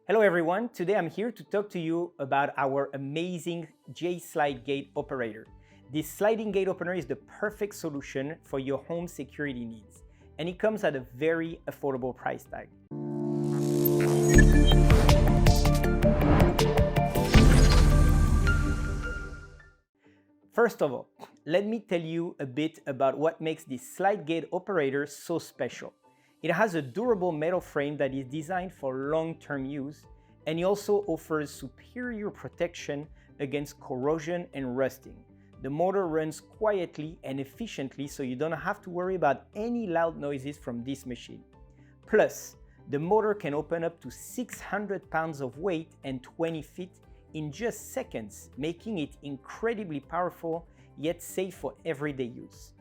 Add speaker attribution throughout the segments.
Speaker 1: Hello everyone, today I'm here to talk to you about our amazing J-Slide gate operator. This sliding gate opener is the perfect solution for your home security needs, and it comes at a very affordable price tag. First of all, let me tell you a bit about what makes this slide gate operator so special. It has a durable metal frame that is designed for long-term use, and it also offers superior protection against corrosion and rusting. The motor runs quietly and efficiently, so you don't have to worry about any loud noises from this machine. Plus, the motor can open up to 600 pounds of weight and 20 feet in just seconds, making it incredibly powerful yet safe for everyday use.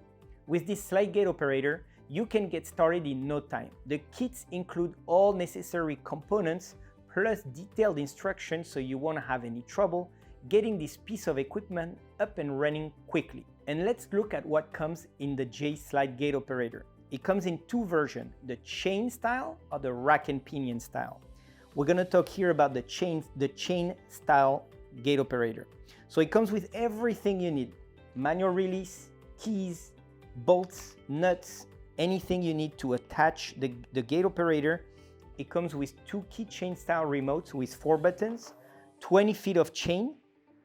Speaker 1: With this slide gate operator, you can get started in no time. The kits include all necessary components plus detailed instructions, so you won't have any trouble getting this piece of equipment up and running quickly. And let's look at what comes in the J-Slide gate operator. It comes in two versions, the chain style or the rack and pinion style. We're gonna talk here about the chain style gate operator. So it comes with everything you need: manual release, keys, bolts, nuts, anything you need to attach the gate operator. It comes with two keychain style remotes with 4 buttons, 20 feet of chain.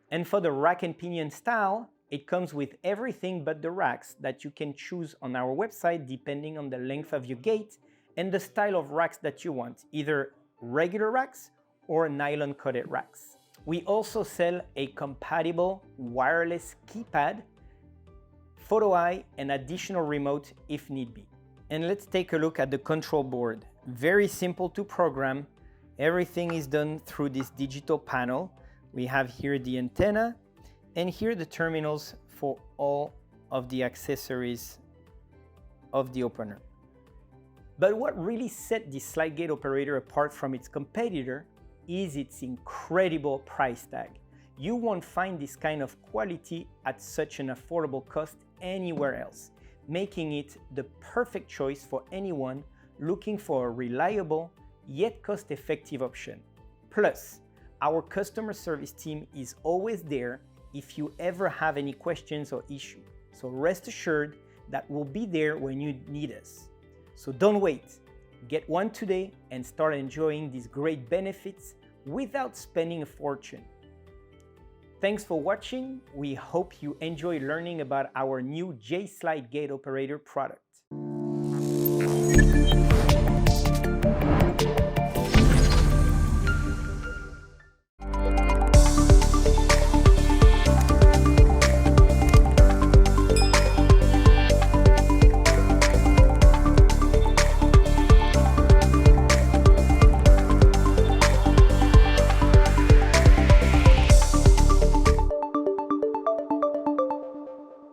Speaker 1: And for the rack and pinion style, it comes with everything but the racks that you can choose on our website depending on the length of your gate and the style of racks that you want, either regular racks or nylon coated racks. We also sell a compatible wireless keypad, photo eye, and additional remote if need be. And let's take a look at the control board. Very simple to program. Everything is done through this digital panel. We have here the antenna and here the terminals for all of the accessories of the opener. But what really set this slide gate operator apart from its competitor is its incredible price tag. You won't find this kind of quality at such an affordable cost anywhere else, making it the perfect choice for anyone looking for a reliable yet cost-effective option. Plus, our customer service team is always there if you ever have any questions or issues. So rest assured that we'll be there when you need us. So don't wait. Get one today and start enjoying these great benefits without spending a fortune. Thanks for watching. We hope you enjoy learning about our new J-Slide gate operator product.